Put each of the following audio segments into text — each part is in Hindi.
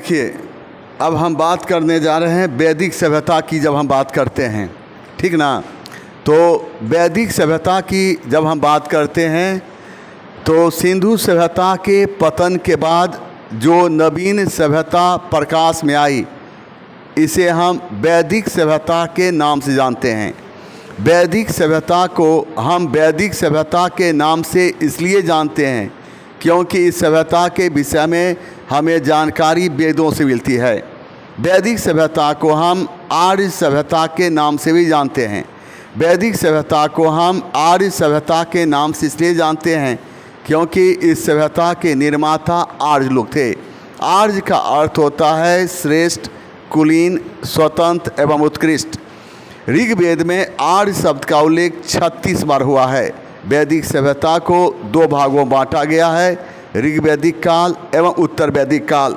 देखिए, अब हम बात करने जा रहे हैं वैदिक सभ्यता की। जब हम बात करते हैं, ठीक ना, तो वैदिक सभ्यता की जब हम बात करते हैं तो सिंधु सभ्यता के पतन के बाद जो नवीन सभ्यता प्रकाश में आई, इसे हम वैदिक सभ्यता के नाम से जानते हैं। वैदिक सभ्यता को हम वैदिक सभ्यता के नाम से इसलिए जानते हैं क्योंकि इस सभ्यता के विषय में हमें जानकारी वेदों से मिलती है। वैदिक सभ्यता को हम आर्य सभ्यता के नाम से भी जानते हैं। वैदिक सभ्यता को हम आर्य सभ्यता के नाम से इसलिए जानते हैं क्योंकि इस सभ्यता के निर्माता आर्य लोग थे। आर्य का अर्थ होता है श्रेष्ठ, कुलीन, स्वतंत्र एवं उत्कृष्ट। ऋग्वेद में आर्य शब्द का उल्लेख 36 बार हुआ है। वैदिक सभ्यता को 2 भागों में बांटा गया है, ऋग्वैदिक काल एवं उत्तर वैदिक काल।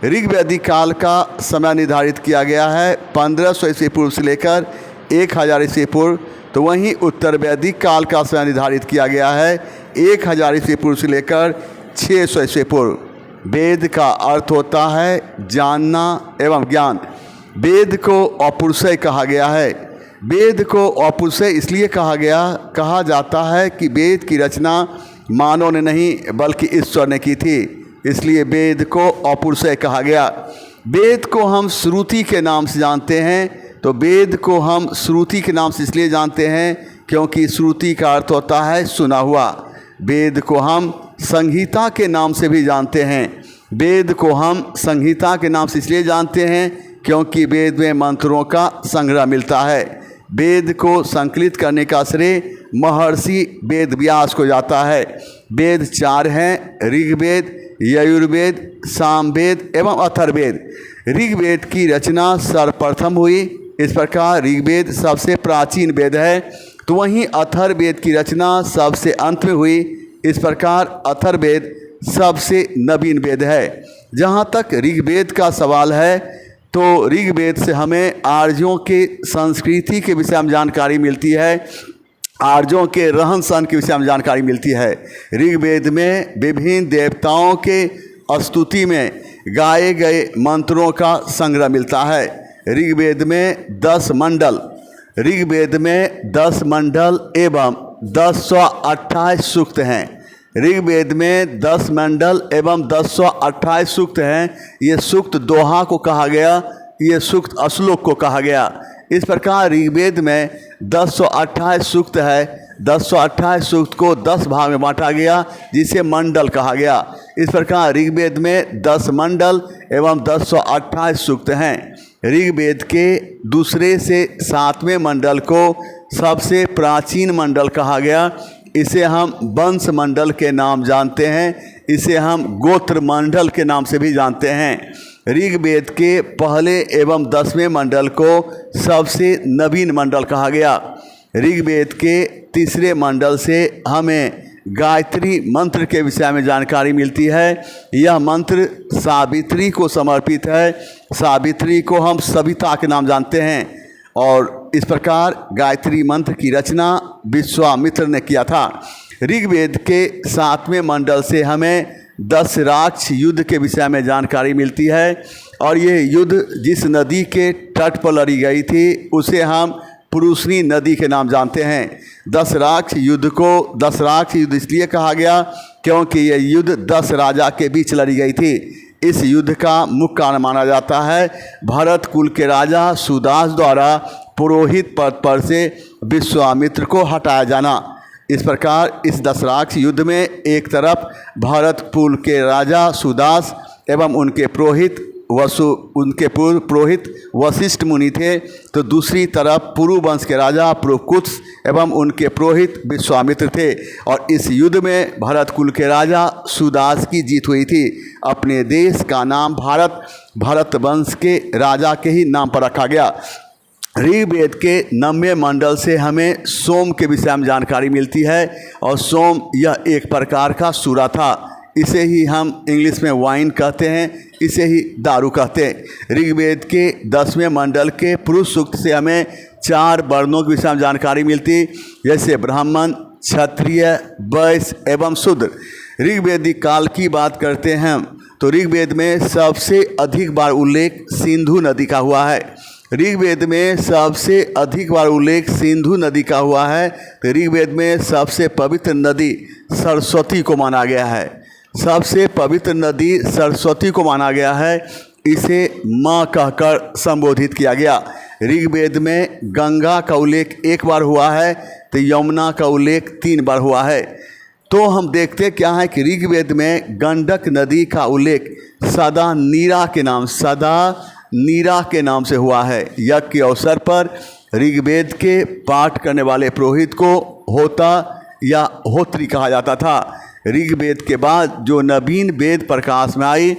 ऋग्वैदिक काल का समय निर्धारित किया गया है 1500 ईस्वी पूर्व से लेकर 1000 ईस्वी पूर्व। तो वहीं उत्तर वैदिक काल का समय निर्धारित किया गया है 1000 ईस्वी पूर्व से लेकर 600 ईस्वी पूर्व। वेद का अर्थ होता है जानना एवं ज्ञान। वेद को अपौरुषेय कहा गया है। वेद को अपौरुषेय इसलिए कहा जाता है कि वेद की रचना मानव ने नहीं बल्कि ईश्वर ने की थी, इसलिए वेद को अपौरुषेय कहा गया। वेद को हम श्रुति के नाम से जानते हैं। तो वेद को हम श्रुति के नाम से इसलिए जानते हैं क्योंकि श्रुति का अर्थ होता है सुना हुआ। वेद को हम संहिता के नाम से भी जानते हैं। वेद को हम संहिता के नाम से इसलिए जानते हैं क्योंकि वेद में मंत्रों का संग्रह मिलता है। वेद को संकलित करने का श्रेय महर्षि वेद व्यास को जाता है। वेद 4 हैं, ऋग्वेद, यजुर्वेद, सामवेद एवं अथर्ववेद। ऋग्वेद की रचना सर्वप्रथम हुई, इस प्रकार ऋग्वेद सबसे प्राचीन वेद है। तो वहीं अथर्ववेद की रचना सबसे अंत में हुई, इस प्रकार अथर्ववेद सबसे नवीन वेद है। जहाँ तक ऋग्वेद का सवाल है तो ऋग्वेद से हमें आर्यों के संस्कृति के विषय में जानकारी मिलती है, आर्यों के रहन सहन के विषय में जानकारी मिलती है। ऋग्वेद में विभिन्न देवताओं के स्तुति में गाए गए मंत्रों का संग्रह मिलता है। ऋग्वेद में 10 मंडल एवं 1028 सूक्त हैं। ऋग्वेद में 10 मंडल एवं 1028 सूक्त हैं। ये सूक्त दोहा को कहा गया, ये सूक्त अश्लोक को कहा गया। इस प्रकार ऋग्वेद में 1028 सूक्त है। 1028 सूक्त को 10 भाग में बांटा गया जिसे मंडल कहा गया। इस प्रकार ऋग्वेद में 10 मंडल एवं 1028 सूक्त हैं। ऋग्वेद के दूसरे से 7वें मंडल को सबसे प्राचीन मंडल कहा गया। इसे हम वंश मंडल के नाम जानते हैं, इसे हम गोत्र मंडल के नाम से भी जानते हैं। ऋग्वेद के पहले एवं 10वें मंडल को सबसे नवीन मंडल कहा गया। ऋग्वेद के तीसरे मंडल से हमें गायत्री मंत्र के विषय में जानकारी मिलती है। यह मंत्र सावित्री को समर्पित है। सावित्री को हम सविता के नाम जानते हैं और इस प्रकार गायत्री मंत्र की रचना विश्वामित्र ने किया था। ऋग्वेद के 7वें मंडल से हमें 10 राक्ष युद्ध के विषय में जानकारी मिलती है और ये युद्ध जिस नदी के तट पर लड़ी गई थी उसे हम पुरुषनी नदी के नाम जानते हैं। 10 राक्ष युद्ध को 10 राक्ष युद्ध इसलिए कहा गया क्योंकि यह युद्ध 10 राजा के बीच लड़ी गई थी। इस युद्ध का मुख्य कारण माना जाता है भरत कुल के राजा सुदास द्वारा पुरोहित पद पर से विश्वामित्र को हटाया जाना। इस प्रकार इस 10 राक्ष युद्ध में एक तरफ भरत कुल के राजा सुदास एवं उनके पूर्व पुरोहित वशिष्ठ मुनि थे, तो दूसरी तरफ पुरु वंश के राजा पुरुकुत्स एवं उनके पुरोहित विश्वामित्र थे। और इस युद्ध में भरत कुल के राजा सुदास की जीत हुई थी। अपने देश का नाम भरत वंश के राजा के ही नाम पर रखा गया। ऋग्वेद के 9वें मंडल से हमें सोम के विषय में जानकारी मिलती है और सोम यह एक प्रकार का सूरा था। इसे ही हम इंग्लिश में वाइन कहते हैं, इसे ही दारू कहते हैं। ऋग्वेद के 10वें मंडल के पुरुष सूक्त से हमें 4 वर्णों के विषय में जानकारी मिलती, जैसे ब्राह्मण, क्षत्रिय, वैश्य एवं शूद्र। ऋग्वेदिक काल की बात करते हैं तो ऋग्वेद में सबसे अधिक बार उल्लेख सिंधु नदी का हुआ है। ऋग्वेद में सबसे अधिक बार उल्लेख सिंधु नदी का हुआ है। तो ऋग्वेद में सबसे पवित्र नदी सरस्वती को माना गया है। सबसे पवित्र नदी सरस्वती को माना गया है। इसे माँ कहकर संबोधित किया गया। ऋग्वेद में गंगा का उल्लेख 1 बार हुआ है, तो यमुना का उल्लेख 3 बार हुआ है। तो हम देखते क्या है कि ऋग्वेद में गंडक नदी का उल्लेख सदा नीरा के नाम से हुआ है। यज्ञ के अवसर पर ऋग्वेद के पाठ करने वाले पुरोहित को होता या होत्री कहा जाता था। ऋग्वेद के बाद जो नवीन वेद प्रकाश में आई,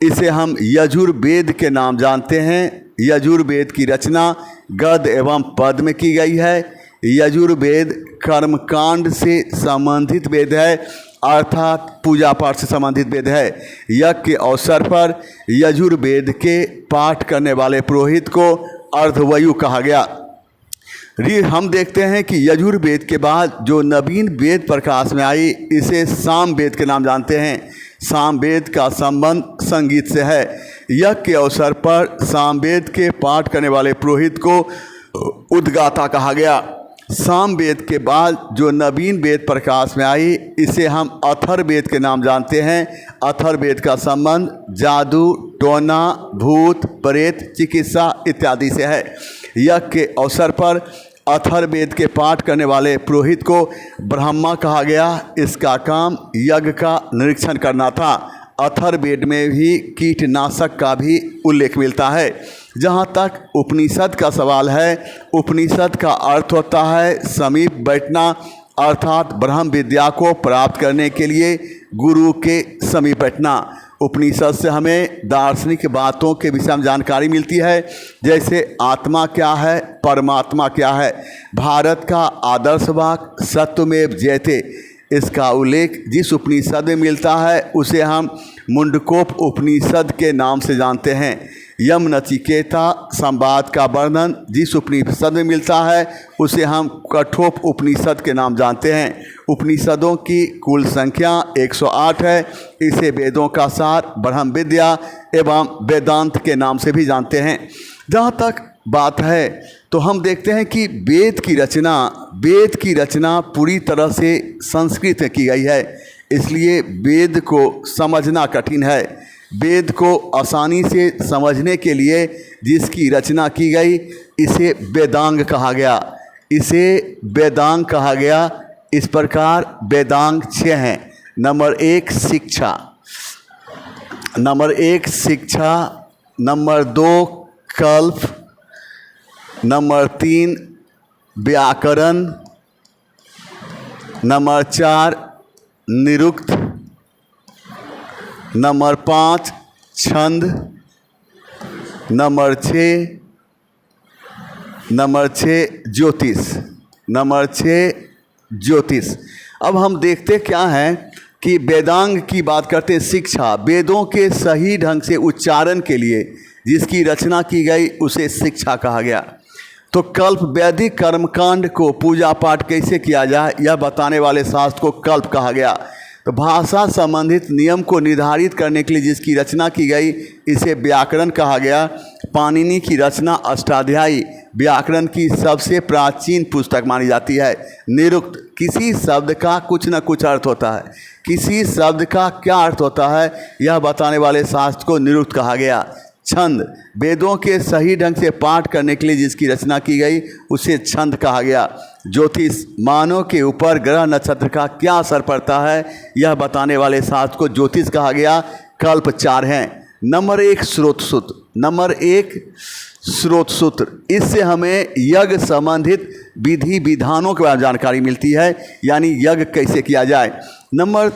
इसे हम यजुर्वेद के नाम जानते हैं। यजुर्वेद की रचना गद एवं पद में की गई है। यजुर्वेद कर्मकांड से संबंधित वेद है, अर्थात पूजा पाठ से संबंधित वेद है। यज्ञ के अवसर पर यजुर्वेद के पाठ करने वाले पुरोहित को अर्धवयु कहा गया। हम देखते हैं कि यजुर्वेद के बाद जो नवीन वेद प्रकाश में आई, इसे सामवेद के नाम जानते हैं। सामवेद का संबंध संगीत से है। यज्ञ के अवसर पर सामवेद के पाठ करने वाले पुरोहित को उद्गाता कहा गया। सामवेद के बाद जो नवीन वेद प्रकाश में आई, इसे हम अथर्ववेद के नाम जानते हैं। अथर्ववेद का संबंध जादू, टोना, भूत, प्रेत, चिकित्सा इत्यादि से है। यज्ञ के अवसर पर अथर्ववेद के पाठ करने वाले पुरोहित को ब्रह्मा कहा गया। इसका काम यज्ञ का निरीक्षण करना था। अथर्ववेद में भी कीटनाशक का भी उल्लेख मिलता है। जहाँ तक उपनिषद का सवाल है, उपनिषद का अर्थ होता है समीप बैठना, अर्थात ब्रह्म विद्या को प्राप्त करने के लिए गुरु के समीप बैठना। उपनिषद से हमें दार्शनिक बातों के विषय में जानकारी मिलती है, जैसे आत्मा क्या है, परमात्मा क्या है। भारत का आदर्श वाक्य सत्यमेव जयते, इसका उल्लेख जिस उपनिषद में मिलता है उसे हम मुंडकोप उपनिषद के नाम से जानते हैं। यम नचिकेता संवाद का वर्णन जिस उपनिषद में मिलता है उसे हम कठोप उपनिषद के नाम जानते हैं। उपनिषदों की कुल संख्या 108 है। इसे वेदों का सार, ब्रह्म विद्या एवं वेदांत के नाम से भी जानते हैं। जहाँ तक बात है तो हम देखते हैं कि वेद की रचना पूरी तरह से संस्कृत में की गई है, इसलिए वेद को समझना कठिन है। वेद को आसानी से समझने के लिए जिसकी रचना की गई, इसे वेदांग कहा गया। इस प्रकार वेदांग 6 हैं। नंबर 1 शिक्षा, नंबर 2 कल्प, नंबर 3 व्याकरण, नंबर 4 निरुक्त, नंबर 5 छंद, नंबर 6 ज्योतिष। अब हम देखते क्या है कि वेदांग की बात करते हैं। शिक्षा, वेदों के सही ढंग से उच्चारण के लिए जिसकी रचना की गई उसे शिक्षा कहा गया। तो कल्प, वैदिक कर्मकांड को पूजा पाठ कैसे किया जाए यह बताने वाले शास्त्र को कल्प कहा गया। तो भाषा संबंधित नियम को निर्धारित करने के लिए जिसकी रचना की गई, इसे व्याकरण कहा गया। पाणिनि की रचना अष्टाध्यायी व्याकरण की सबसे प्राचीन पुस्तक मानी जाती है। निरुक्त, किसी शब्द का कुछ न कुछ अर्थ होता है। किसी शब्द का क्या अर्थ होता है यह बताने वाले शास्त्र को निरुक्त कहा गया। छंद, वेदों के सही ढंग से पाठ करने के लिए जिसकी रचना की गई उसे छंद कहा गया। ज्योतिष, मानव के ऊपर ग्रह नक्षत्र का क्या असर पड़ता है यह बताने वाले शास्त्र को ज्योतिष कहा गया। कल्प 4 हैं। नंबर 1 स्रोत सूत्र, इससे हमें यज्ञ संबंधित विधि विधानों के बारे में जानकारी मिलती है, यानी यज्ञ कैसे किया जाए। नंबर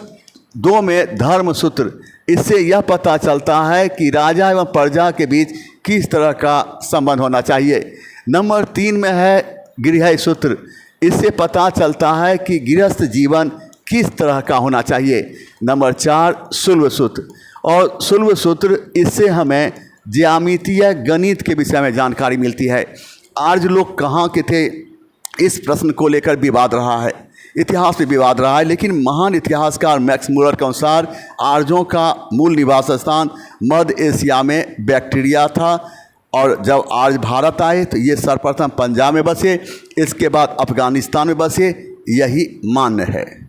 2 में धर्म सूत्र, इससे यह पता चलता है कि राजा एवं प्रजा के बीच किस तरह का संबंध होना चाहिए। नंबर 3 में है गृह सूत्र, इससे पता चलता है कि गृहस्थ जीवन किस तरह का होना चाहिए। नंबर 4 शुल्ब सूत्र, और शुल्ब सूत्र इससे हमें ज्यामितीय गणित के विषय में जानकारी मिलती है। आर्य लोग कहाँ के थे, इस प्रश्न को लेकर विवाद रहा है। इतिहास में विवाद रहा है, लेकिन महान इतिहासकार मैक्स मुलर के अनुसार आर्यों का मूल निवास स्थान मध्य एशिया में बैक्टीरिया था, और जब आर्य भारत आए तो ये सर्वप्रथम पंजाब में बसे, इसके बाद अफगानिस्तान में बसे, यही मान्य है।